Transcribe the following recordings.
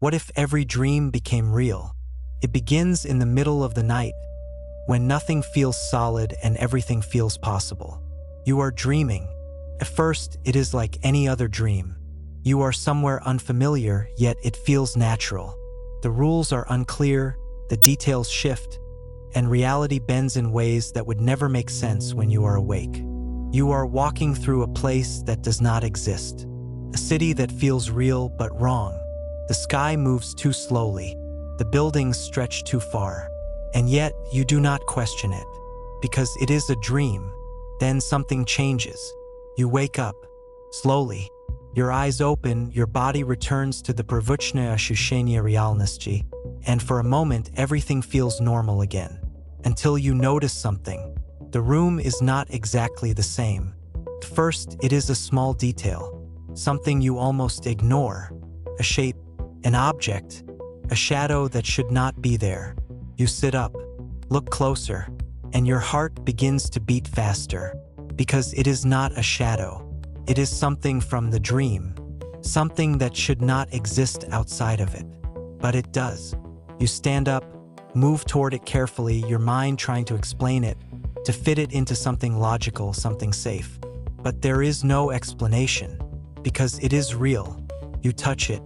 What if every dream became real? It begins in the middle of the night, when nothing feels solid and everything feels possible. You are dreaming. At first, it is like any other dream. You are somewhere unfamiliar, yet it feels natural. The rules are unclear, the details shift, and reality bends in ways that would never make sense when you are awake. You are walking through a place that does not exist, a city that feels real but wrong. The sky moves too slowly, the buildings stretch too far, and yet you do not question it, because it is a dream. Then something changes. You wake up, slowly. Your eyes open, your body returns to the привычное ощущение реальности, and for a moment everything feels normal again. Until you notice something. The room is not exactly the same. First, it is a small detail, something you almost ignore, a shape, an object, a shadow that should not be there. You sit up, look closer, and your heart begins to beat faster, because it is not a shadow. It is something from the dream, something that should not exist outside of it. But it does. You stand up, move toward it carefully, your mind trying to explain it, to fit it into something logical, something safe. But there is no explanation, because it is real. You touch it,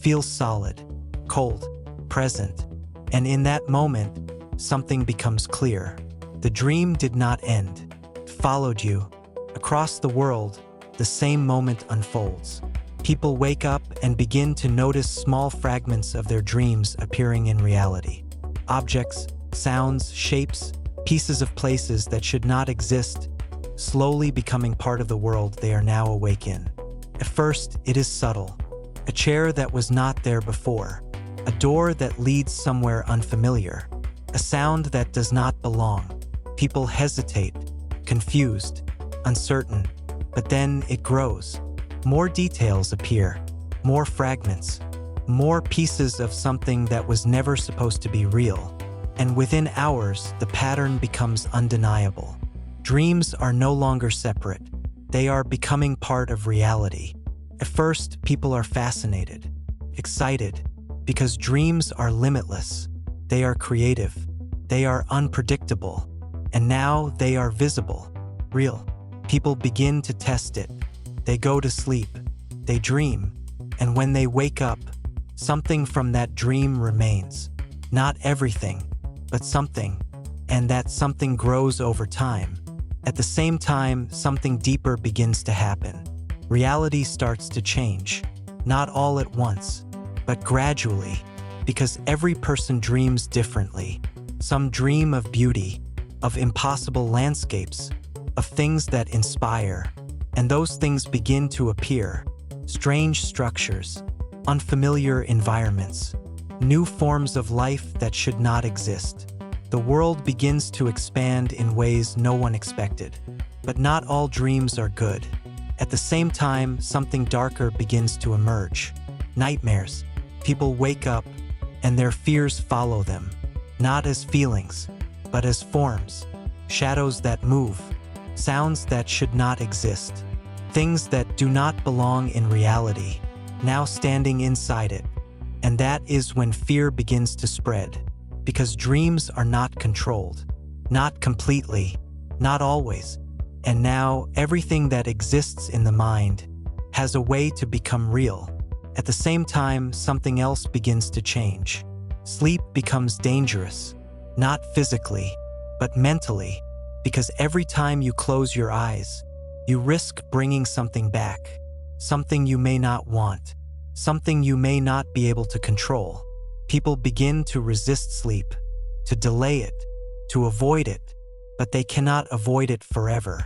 feels solid, cold, present, and in that moment, something becomes clear. The dream did not end. It followed you. Across the world, the same moment unfolds. People wake up and begin to notice small fragments of their dreams appearing in reality. Objects, sounds, shapes, pieces of places that should not exist, slowly becoming part of the world they are now awake in. At first, it is subtle. A chair that was not there before. A door that leads somewhere unfamiliar. A sound that does not belong. People hesitate, confused, uncertain, but then it grows. More details appear, more fragments, more pieces of something that was never supposed to be real. And within hours, the pattern becomes undeniable. Dreams are no longer separate. They are becoming part of reality. At first, people are fascinated, excited, because dreams are limitless. They are creative. They are unpredictable. And now they are visible, real. People begin to test it. They go to sleep. They dream. And when they wake up, something from that dream remains. Not everything, but something. And that something grows over time. At the same time, something deeper begins to happen. Reality starts to change. Not all at once, but gradually. Because every person dreams differently. Some dream of beauty, of impossible landscapes, of things that inspire, and those things begin to appear. Strange structures, unfamiliar environments, new forms of life that should not exist. The world begins to expand in ways no one expected. But not all dreams are good. At the same time, something darker begins to emerge. Nightmares. People wake up, and their fears follow them, not as feelings, but as forms. Shadows that move. Sounds that should not exist. Things that do not belong in reality, now standing inside it. And that is when fear begins to spread. Because dreams are not controlled. Not completely. Not always. And now, everything that exists in the mind has a way to become real. At the same time, something else begins to change. Sleep becomes dangerous. Not physically, but mentally. Because every time you close your eyes, you risk bringing something back. Something you may not want. Something you may not be able to control. People begin to resist sleep, to delay it, to avoid it, but they cannot avoid it forever.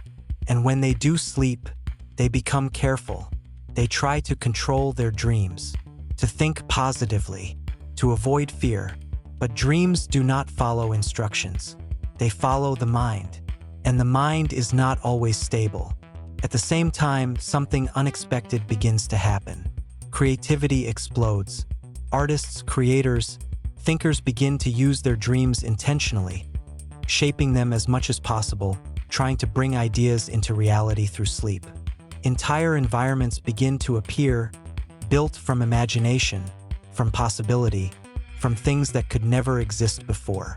And when they do sleep, they become careful. They try to control their dreams, to think positively, to avoid fear. But dreams do not follow instructions. They follow the mind. And the mind is not always stable. At the same time, something unexpected begins to happen. Creativity explodes. Artists, creators, thinkers begin to use their dreams intentionally, shaping them as much as possible, trying to bring ideas into reality through sleep. Entire environments begin to appear, built from imagination, from possibility, from things that could never exist before.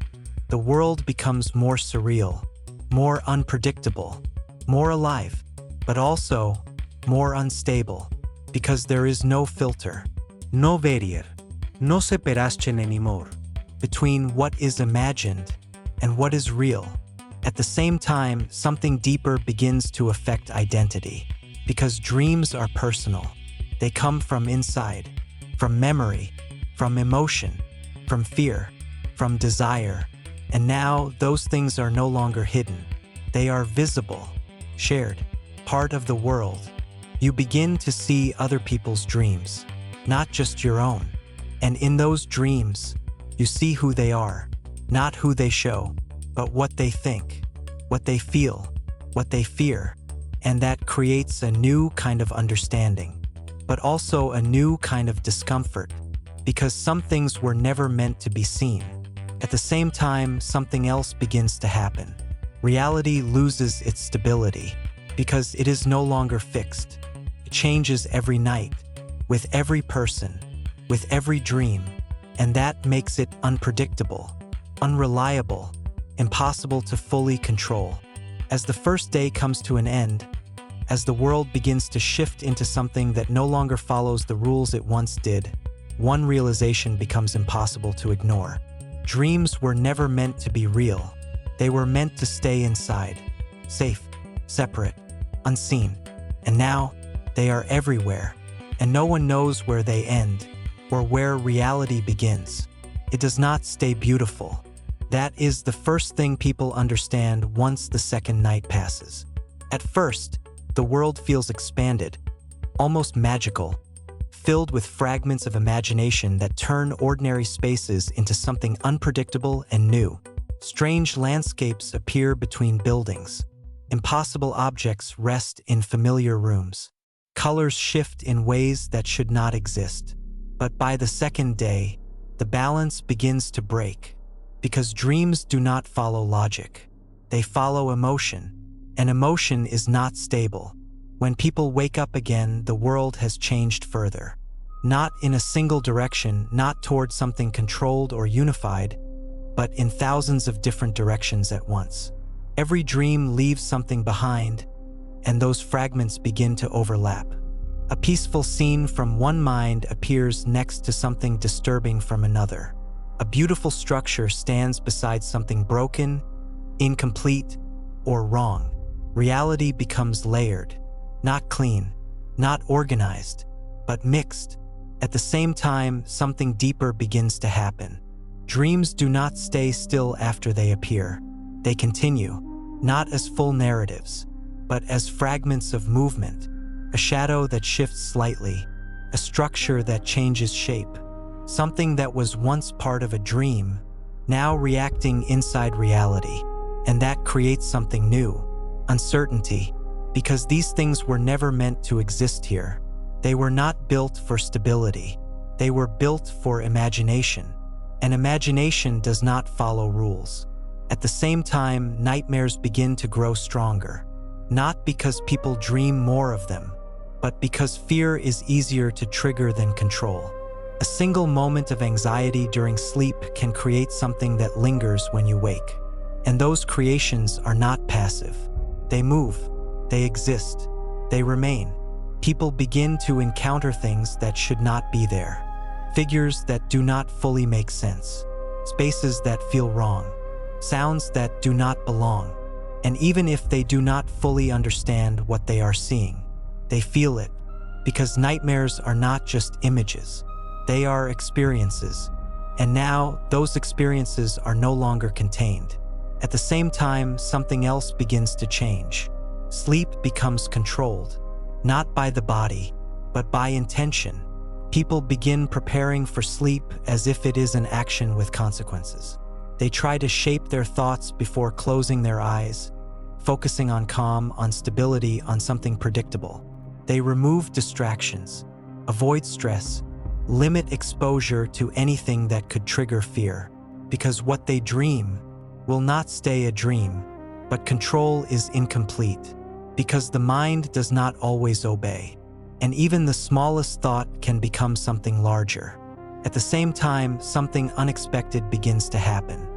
The world becomes more surreal, more unpredictable, more alive, but also more unstable, because there is no filter, no barrier, no separación anymore, between what is imagined and what is real. At the same time, something deeper begins to affect identity, because dreams are personal. They come from inside, from memory, from emotion, from fear, from desire. And now those things are no longer hidden. They are visible, shared, part of the world. You begin to see other people's dreams, not just your own. And in those dreams, you see who they are, not who they show, but what they think, what they feel, what they fear. And that creates a new kind of understanding, but also a new kind of discomfort, because some things were never meant to be seen. At the same time, something else begins to happen. Reality loses its stability, because it is no longer fixed. It changes every night, with every person, with every dream, and that makes it unpredictable, unreliable, impossible to fully control. As the first day comes to an end, as the world begins to shift into something that no longer follows the rules it once did, one realization becomes impossible to ignore. Dreams were never meant to be real. They were meant to stay inside, safe, separate, unseen. And now, they are everywhere, and no one knows where they end or where reality begins. It does not stay beautiful. That is the first thing people understand once the second night passes. At first, the world feels expanded, almost magical, filled with fragments of imagination that turn ordinary spaces into something unpredictable and new. Strange landscapes appear between buildings. Impossible objects rest in familiar rooms. Colors shift in ways that should not exist. But by the second day, the balance begins to break, because dreams do not follow logic. They follow emotion, and emotion is not stable. When people wake up again, the world has changed further. Not in a single direction, not towards something controlled or unified, but in thousands of different directions at once. Every dream leaves something behind, and those fragments begin to overlap. A peaceful scene from one mind appears next to something disturbing from another. A beautiful structure stands beside something broken, incomplete, or wrong. Reality becomes layered, not clean, not organized, but mixed. At the same time, something deeper begins to happen. Dreams do not stay still after they appear. They continue, not as full narratives, but as fragments of movement, a shadow that shifts slightly, a structure that changes shape, something that was once part of a dream, now reacting inside reality. And that creates something new, uncertainty, because these things were never meant to exist here. They were not built for stability. They were built for imagination. And imagination does not follow rules. At the same time, nightmares begin to grow stronger, not because people dream more of them, but because fear is easier to trigger than control. A single moment of anxiety during sleep can create something that lingers when you wake. And those creations are not passive. They move, they exist, they remain. People begin to encounter things that should not be there. Figures that do not fully make sense. Spaces that feel wrong. Sounds that do not belong. And even if they do not fully understand what they are seeing, they feel it, because nightmares are not just images. They are experiences. And now, those experiences are no longer contained. At the same time, something else begins to change. Sleep becomes controlled, not by the body, but by intention. People begin preparing for sleep as if it is an action with consequences. They try to shape their thoughts before closing their eyes, focusing on calm, on stability, on something predictable. They remove distractions, avoid stress, limit exposure to anything that could trigger fear, because what they dream will not stay a dream, but control is incomplete, because the mind does not always obey, and even the smallest thought can become something larger. At the same time, something unexpected begins to happen.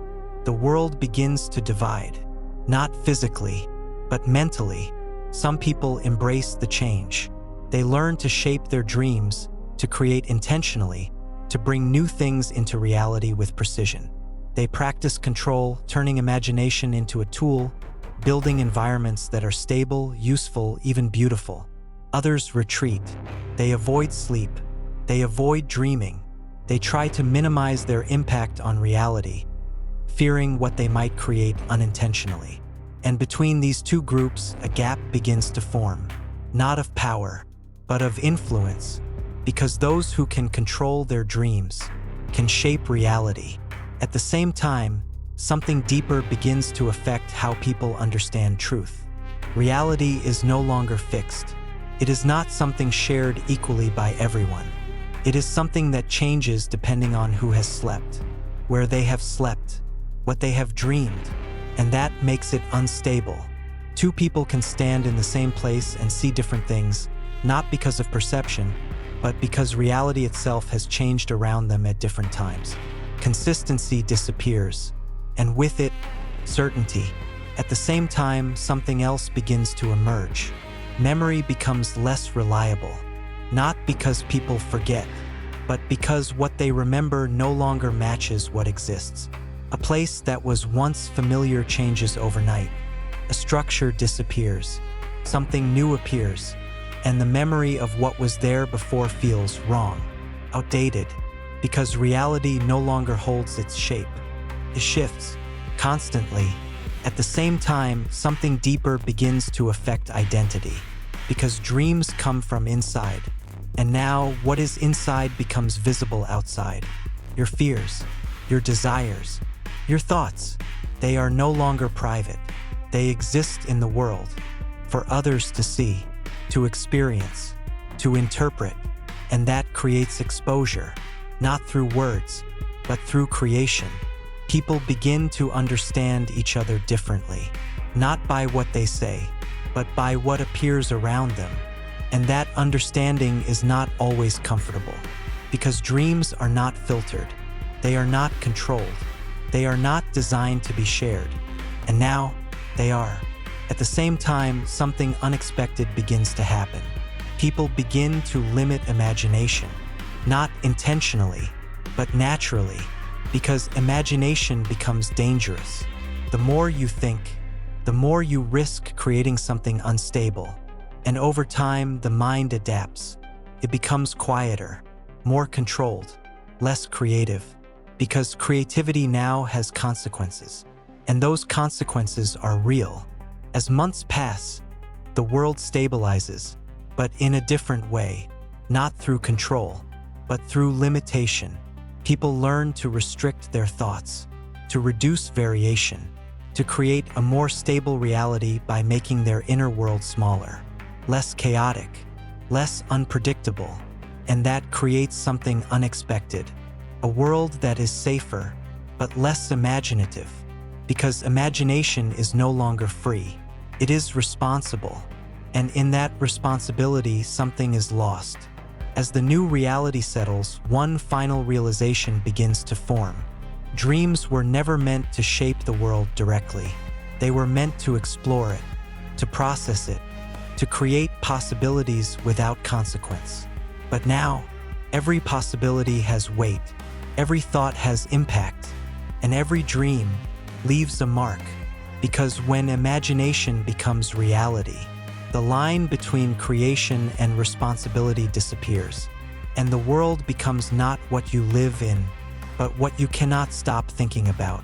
The world begins to divide, not physically, but mentally. Some people embrace the change. They learn to shape their dreams, to create intentionally, to bring new things into reality with precision. They practice control, turning imagination into a tool, building environments that are stable, useful, even beautiful. Others retreat. They avoid sleep. They avoid dreaming. They try to minimize their impact on reality, fearing what they might create unintentionally. And between these two groups, a gap begins to form, not of power, but of influence, because those who can control their dreams can shape reality. At the same time, something deeper begins to affect how people understand truth. Reality is no longer fixed. It is not something shared equally by everyone. It is something that changes depending on who has slept, where they have slept, what they have dreamed, and that makes it unstable. Two people can stand in the same place and see different things, not because of perception, but because reality itself has changed around them at different times. Consistency disappears, and with it, certainty. At the same time, something else begins to emerge. Memory becomes less reliable, not because people forget, but because what they remember no longer matches what exists. A place that was once familiar changes overnight. A structure disappears. Something new appears, and the memory of what was there before feels wrong, outdated, because reality no longer holds its shape. It shifts constantly. At the same time, something deeper begins to affect identity, because dreams come from inside, and now what is inside becomes visible outside. Your fears, your desires, your thoughts, they are no longer private. They exist in the world, for others to see, to experience, to interpret, and that creates exposure, not through words, but through creation. People begin to understand each other differently, not by what they say, but by what appears around them. And that understanding is not always comfortable, because dreams are not filtered, they are not controlled, they are not designed to be shared, and now they are. At the same time, something unexpected begins to happen. People begin to limit imagination, not intentionally, but naturally, because imagination becomes dangerous. The more you think, the more you risk creating something unstable. And over time, the mind adapts. It becomes quieter, more controlled, less creative, because creativity now has consequences. And those consequences are real. As months pass, the world stabilizes, but in a different way, not through control, but through limitation. People learn to restrict their thoughts, to reduce variation, to create a more stable reality by making their inner world smaller, less chaotic, less unpredictable, and that creates something unexpected, a world that is safer, but less imaginative, because imagination is no longer free. It is responsible, and in that responsibility, something is lost. As the new reality settles, one final realization begins to form. Dreams were never meant to shape the world directly. They were meant to explore it, to process it, to create possibilities without consequence. But now, every possibility has weight, every thought has impact, and every dream leaves a mark. Because when imagination becomes reality, the line between creation and responsibility disappears, and the world becomes not what you live in, but what you cannot stop thinking about.